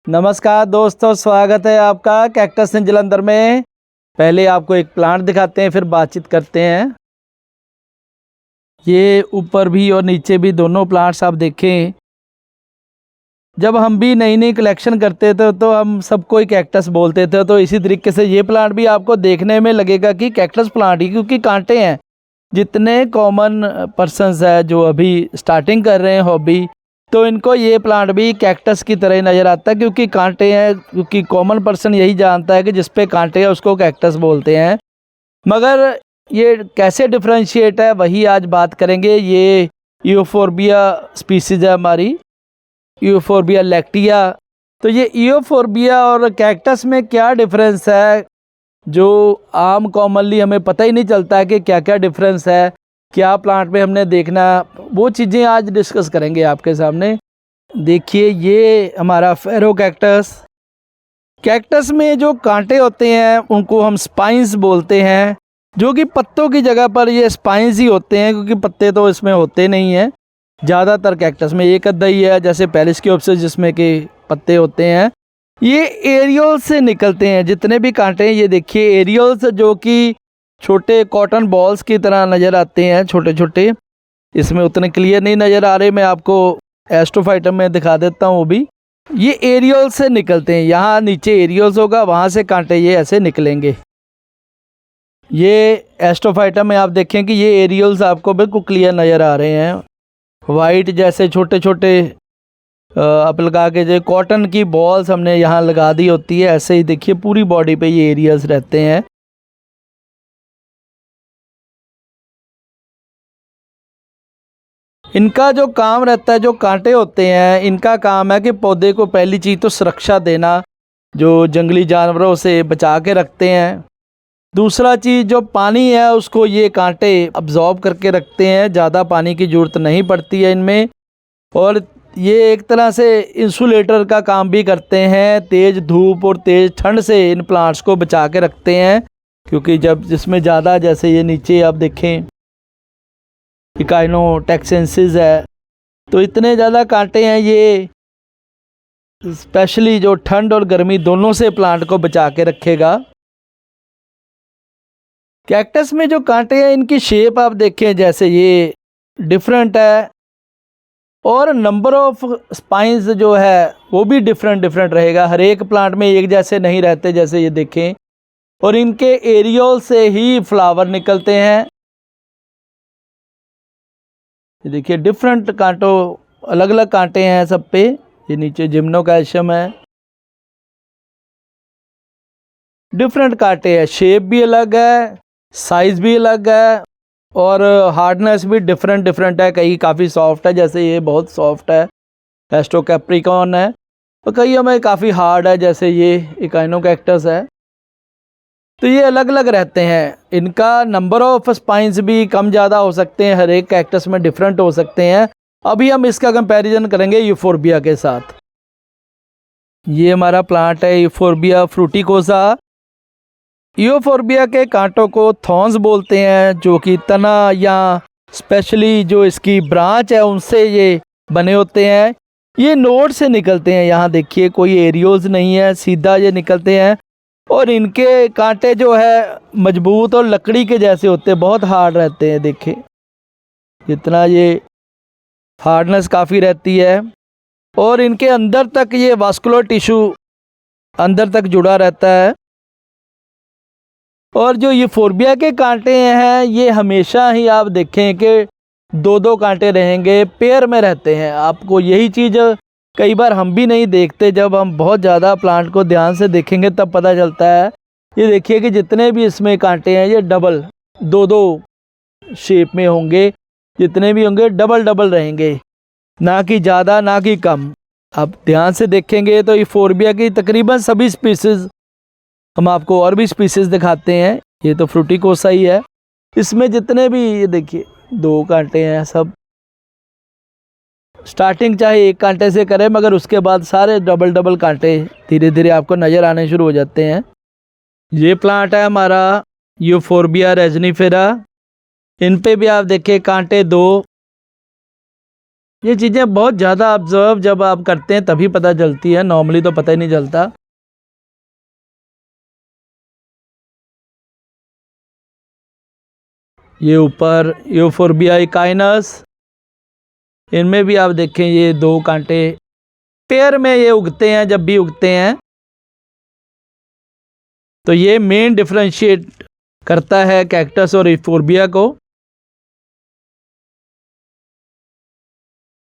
नमस्कार दोस्तों, स्वागत है आपका कैक्टस इन जलंधर में। पहले आपको एक प्लांट दिखाते हैं, फिर बातचीत करते हैं। ये ऊपर भी और नीचे भी दोनों प्लांट्स आप देखें। जब हम भी नई नई कलेक्शन करते थे तो हम सबको ही कैक्टस बोलते थे, तो इसी तरीके से ये प्लांट भी आपको देखने में लगेगा कि कैक्टस प्लांट ही, क्योंकि कांटे हैं। जितने कॉमन पर्सन्स है जो अभी स्टार्टिंग कर रहे हैं हॉबी, तो इनको ये प्लांट भी कैक्टस की तरह ही नज़र आता है, क्योंकि कांटे हैं। क्योंकि कॉमन पर्सन यही जानता है कि जिस पे कांटे हैं उसको कैक्टस बोलते हैं। मगर ये कैसे डिफरेंशिएट है वही आज बात करेंगे। ये यूफोर्बिया स्पीसीज है हमारी, यूफोर्बिया लैक्टिया। तो ये यूफोर्बिया और कैक्टस में क्या डिफरेंस है, जो आम कॉमनली हमें पता ही नहीं चलता है कि क्या क्या डिफरेंस है, क्या प्लांट में हमने देखना, वो चीज़ें आज डिस्कस करेंगे आपके सामने। देखिए, ये हमारा फेरो कैक्टस। कैक्टस में जो कांटे होते हैं उनको हम स्पाइंस बोलते हैं, जो कि पत्तों की जगह पर ये स्पाइंस ही होते हैं, क्योंकि पत्ते तो इसमें होते नहीं हैं। ज़्यादातर कैक्टस में एक अद्धा ही है, जैसे पेरिस्कोप्सिस जिसमें कि पत्ते होते हैं। ये एरियोल्स से निकलते हैं जितने भी कांटे हैं। ये देखिए एरियोल्स, जो कि छोटे कॉटन बॉल्स की तरह नज़र आते हैं, छोटे छोटे। इसमें उतने क्लियर नहीं नज़र आ रहे, मैं आपको एस्ट्रोफाइटम में दिखा देता हूँ। वो भी ये एरियोल्स से निकलते हैं। यहाँ नीचे एरियोल्स होगा, वहाँ से कांटे ये ऐसे निकलेंगे। ये एस्ट्रोफाइटम में आप देखें कि ये एरियोल्स आपको बिल्कुल क्लियर नज़र आ रहे हैं। वाइट जैसे छोटे छोटे आप लगा के, जो कॉटन की बॉल्स हमने यहाँ लगा दी होती है, ऐसे ही देखिए पूरी बॉडी पे ये एरियाज रहते हैं। इनका जो काम रहता है, जो कांटे होते हैं, इनका काम है कि पौधे को पहली चीज़ तो सुरक्षा देना, जो जंगली जानवरों से बचा के रखते हैं। दूसरा चीज़, जो पानी है उसको ये कांटे अब्जॉर्ब करके रखते हैं, ज़्यादा पानी की ज़रूरत नहीं पड़ती है इनमें। और ये एक तरह से इंसुलेटर का काम भी करते हैं, तेज़ धूप और तेज़ ठंड से इन प्लांट्स को बचा के रखते हैं। क्योंकि जब जिसमें ज़्यादा, जैसे ये नीचे आप देखें इकाइनोटैक्सेंसिस है, तो इतने ज़्यादा कांटे हैं, ये स्पेशली जो ठंड और गर्मी दोनों से प्लांट को बचा के रखेगा। कैक्टस में जो कांटे हैं, इनकी शेप आप देखें, जैसे ये डिफरेंट है, और नंबर ऑफ स्पाइंस जो है वो भी डिफरेंट डिफरेंट रहेगा। हर एक प्लांट में एक जैसे नहीं रहते, जैसे ये देखें। और इनके एरियोल से ही फ्लावर निकलते हैं। ये देखिए डिफरेंट कांटों, अलग अलग कांटे हैं सब पे। ये नीचे जिम्नोकैल्शियम है, डिफरेंट कांटे हैं, शेप भी अलग है, साइज भी अलग है, और हार्डनेस भी डिफरेंट डिफरेंट है। कई काफ़ी सॉफ्ट है, जैसे ये बहुत सॉफ्ट है, एस्ट्रोकैप्रिकॉन है। और कई में काफ़ी हार्ड है, जैसे ये इकाइनोकैक्टस है। तो ये अलग अलग रहते हैं। इनका नंबर ऑफ स्पाइंस भी कम ज़्यादा हो सकते हैं, हर एक कैक्टस में डिफरेंट हो सकते हैं। अभी हम इसका कंपैरिजन करेंगे यूफोर्बिया के साथ। ये हमारा प्लांट है यूफोर्बिया फ्रूटिकोसा। यूफोर्बिया के कांटों को थॉर्न्स बोलते हैं, जो कि तना या स्पेशली जो इसकी ब्रांच है उनसे ये बने होते हैं। ये नोड से निकलते हैं। यहाँ देखिए कोई एरियोल्स नहीं है, सीधा ये निकलते हैं। और इनके कांटे जो है मजबूत और लकड़ी के जैसे होते हैं, बहुत हार्ड रहते हैं। देखिए जितना ये हार्डनेस काफ़ी रहती है। और इनके अंदर तक ये वास्कुलर टिश्यू अंदर तक जुड़ा रहता है। और जो यूफोर्बिया के कांटे हैं, ये हमेशा ही आप देखें कि दो दो कांटे रहेंगे, पेयर में रहते हैं। आपको यही चीज़ कई बार हम भी नहीं देखते, जब हम बहुत ज़्यादा प्लांट को ध्यान से देखेंगे तब पता चलता है। ये देखिए कि जितने भी इसमें कांटे हैं, ये डबल दो दो शेप में होंगे, जितने भी होंगे डबल डबल रहेंगे, ना कि ज़्यादा ना कि कम। आप ध्यान से देखेंगे तो यूफोर्बिया की तकरीबन सभी स्पीसीज़, हम आपको और भी स्पीसीज़ दिखाते हैं। ये तो फ्रूटिकोसा ही है, इसमें जितने भी, ये देखिए दो कांटे हैं सब। स्टार्टिंग चाहे एक कांटे से करें, मगर उसके बाद सारे डबल डबल कांटे धीरे धीरे आपको नज़र आने शुरू हो जाते हैं। ये प्लांट है हमारा यूफोर्बिया रेजिनिफेरा। इन पे भी आप देखिए कांटे दो ये चीज़ें बहुत ज़्यादा ऑब्जर्व जब आप करते हैं तभी पता चलती है, नॉर्मली तो पता ही नहीं चलता। ये ऊपर यूफोर्बिया इकाइनस, इनमें भी आप देखें ये 2 कांटे पेयर में ये उगते हैं। जब भी उगते हैं तो ये मेन डिफरेंशिएट करता है कैक्टस और यूफोर्बिया को।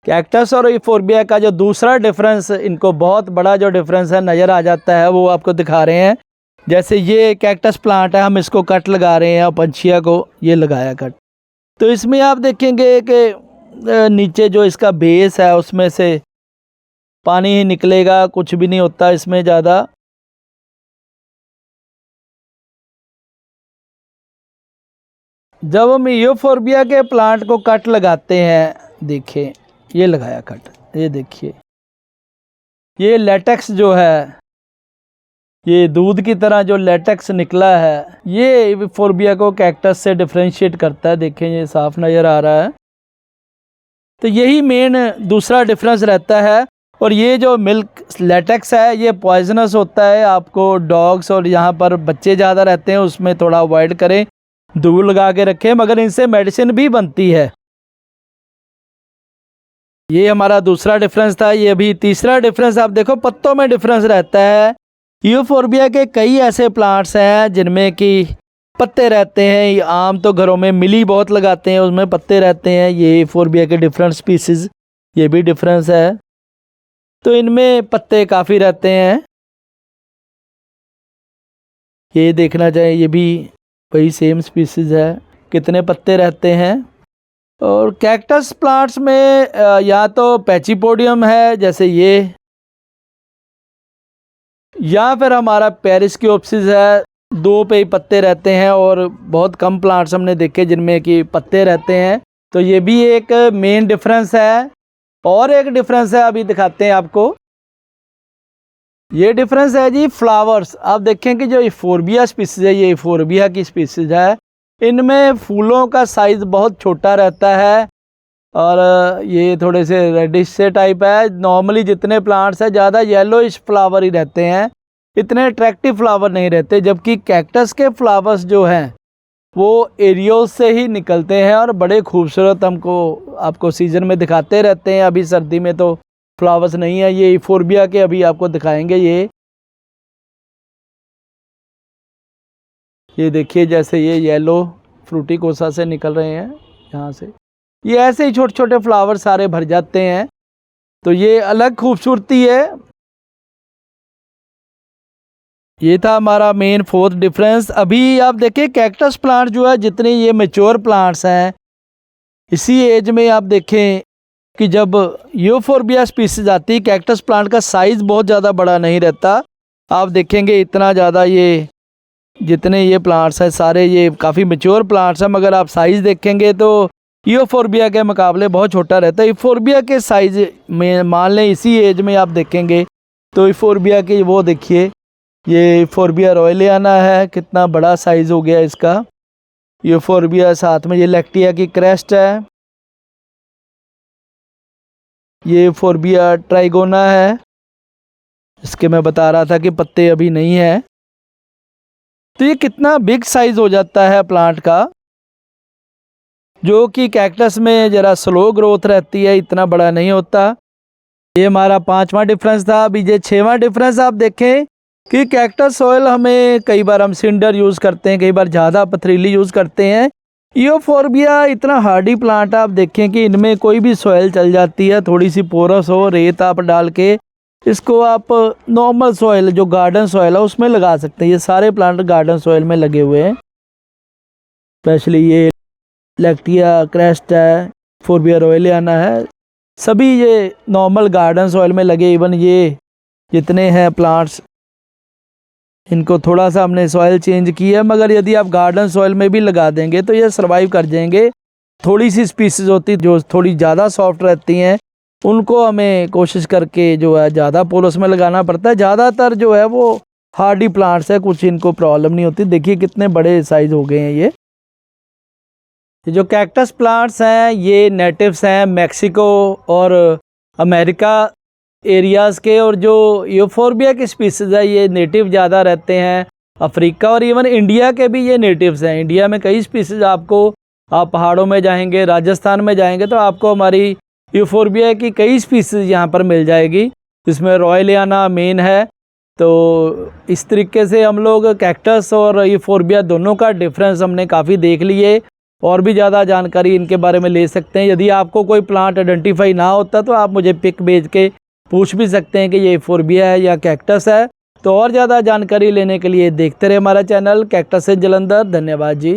कैक्टस और यूफोर्बिया का जो दूसरा डिफरेंस, इनको बहुत बड़ा जो डिफरेंस है नज़र आ जाता है, वो आपको दिखा रहे हैं। जैसे ये कैक्टस प्लांट है, हम इसको कट लगा रहे हैं और पंछिया को ये लगाया कट, तो इसमें आप देखेंगे कि नीचे जो इसका बेस है उसमें से पानी ही निकलेगा, कुछ भी नहीं होता इसमें ज़्यादा। जब हम यूफोर्बिया के प्लांट को कट लगाते हैं, देखिए ये लगाया कट, ये देखिए ये लेटेक्स जो है, ये दूध की तरह जो लेटेक्स निकला है, ये यूफोर्बिया को कैक्टस से डिफरेंशिएट करता है। देखें ये साफ नज़र आ रहा है। तो यही मेन दूसरा डिफरेंस रहता है। और ये जो मिल्क लेटेक्स है ये पॉइजनस होता है, आपको डॉग्स और यहाँ पर बच्चे ज़्यादा रहते हैं उसमें थोड़ा अवॉइड करें, दूर लगा के रखें, मगर इनसे मेडिसिन भी बनती है। ये हमारा दूसरा डिफरेंस था। ये अभी तीसरा डिफरेंस आप देखो, पत्तों में डिफरेंस रहता है। यूफोर्बिया के कई ऐसे प्लांट्स हैं जिनमें कि पत्ते रहते हैं, आम तो घरों में मिली बहुत लगाते हैं, उसमें पत्ते रहते हैं। ये यूफोर्बिया के डिफरेंट स्पीसीज, ये भी डिफरेंस है। तो इनमें पत्ते काफ़ी रहते हैं। ये देखना चाहिए, ये भी वही सेम स्पीसीज है, कितने पत्ते रहते हैं। और कैक्टस प्लांट्स में या तो पैचीपोडियम है जैसे ये, या फिर हमारा पेरिस्कियोप्सिस है, 2 पे ही पत्ते रहते हैं। और बहुत कम प्लांट्स हमने देखे जिनमें कि पत्ते रहते हैं। तो ये भी एक मेन डिफरेंस है। और एक डिफरेंस है, अभी दिखाते हैं आपको। ये डिफरेंस है जी फ्लावर्स। आप देखें कि जो यूफोर्बिया स्पीसीज है, ये यूफोर्बिया की स्पीसीज है, इनमें फूलों का साइज़ बहुत छोटा रहता है और ये थोड़े से रेडिश से टाइप है। नॉर्मली जितने प्लांट्स हैं ज़्यादा येलोइश फ्लावर ही रहते हैं, इतने अट्रैक्टिव फ्लावर नहीं रहते। जबकि कैक्टस के फ्लावर्स जो हैं वो एरियोज से ही निकलते हैं और बड़े खूबसूरत हमको आपको सीज़न में दिखाते रहते हैं। अभी सर्दी में तो फ्लावर्स नहीं है। ये यूफोर्बिया के अभी आपको दिखाएंगे। ये देखिए जैसे ये येलो फ्रूटी कोसा से निकल रहे हैं यहाँ से, ये ऐसे ही छोटे छोटे फ्लावर सारे भर जाते हैं। तो ये अलग खूबसूरती है। ये था हमारा मेन 4th डिफरेंस। अभी आप देखिए कैक्टस प्लांट जो है, जितने ये मैच्योर प्लांट्स हैं, इसी एज में आप देखें कि जब यूफोर्बिया स्पीसीज आती है, कैक्टस प्लांट का साइज़ बहुत ज़्यादा बड़ा नहीं रहता। आप देखेंगे इतना ज़्यादा, ये जितने ये प्लांट्स हैं सारे ये काफ़ी मैच्योर प्लांट्स हैं, मगर आप साइज़ देखेंगे तो यूफोर्बिया के मुकाबले बहुत छोटा रहता है। यूफोर्बिया के साइज़ में मान लें इसी एज में आप देखेंगे तो यूफोर्बिया के वो देखिए, ये यूफोर्बिया रॉयलियाना है, कितना बड़ा साइज़ हो गया इसका। यूफोर्बिया साथ में ये लैक्टिया की क्रेस्ट है। ये यूफोर्बिया ट्राइगोना है, इसके मैं बता रहा था कि पत्ते अभी नहीं है। तो ये कितना बिग साइज़ हो जाता है प्लांट का, जो कि कैक्टस में ज़रा स्लो ग्रोथ रहती है, इतना बड़ा नहीं होता। ये हमारा 5वां डिफरेंस था। अभी ये 6वां डिफरेंस आप देखें कि कैक्टस सॉइल हमें कई बार हम सिंडर यूज़ करते हैं, कई बार ज़्यादा पथरीली यूज़ करते हैं। यूफोर्बिया इतना हार्डी प्लांट, आप देखें कि इनमें कोई भी सॉइल चल जाती है, थोड़ी सी पोरस हो, रेत आप डाल के इसको आप नॉर्मल सॉइल जो गार्डन सॉइल है उसमें लगा सकते हैं। ये सारे प्लांट गार्डन सॉइल में लगे हुए हैं, स्पेशली ये लैक्टिया क्रेस्ट है, यूफोर्बिया रॉयलियाना है, सभी ये नॉर्मल गार्डन सॉइल में लगे। इवन ये जितने हैं प्लांट्स, इनको थोड़ा सा हमने सॉइल चेंज की है, मगर यदि आप गार्डन सॉइल में भी लगा देंगे तो ये सर्वाइव कर जाएंगे। थोड़ी सी स्पीसीज होती जो थोड़ी ज़्यादा सॉफ्ट रहती हैं, उनको हमें कोशिश करके जो है ज़्यादा पोरस में लगाना पड़ता है। ज़्यादातर जो है वो हार्डी प्लांट्स है, कुछ इनको प्रॉब्लम नहीं होती। देखिए कितने बड़े साइज़ हो गए हैं ये। ये जो कैक्टस प्लांट्स हैं ये नेटिव्स हैं मैक्सिको और अमेरिका एरियाज़ के, और जो यूफोर्बिया की स्पीसीज़ है ये नेटिव ज़्यादा रहते हैं अफ्रीका और इवन इंडिया के भी ये नेटिव्स हैं। इंडिया में कई स्पीसीज़ आपको, आप पहाड़ों में जाएंगे, राजस्थान में जाएंगे तो आपको हमारी यूफोर्बिया की कई स्पीसीज़ यहाँ पर मिल जाएगी, जिसमें रॉयलियाना मेन है। तो इस तरीके से हम लोग कैक्टस और यूफोर्बिया दोनों का डिफरेंस हमने काफ़ी देख लिए। और भी ज़्यादा जानकारी इनके बारे में ले सकते हैं। यदि आपको कोई प्लांट आइडेंटिफाई ना होता तो आप मुझे पिक भेज के पूछ भी सकते हैं कि ये यूफोर्बिया है या कैक्टस है। तो और ज़्यादा जानकारी लेने के लिए देखते रहे हमारा चैनल कैक्टस इन जालंधर। धन्यवाद जी।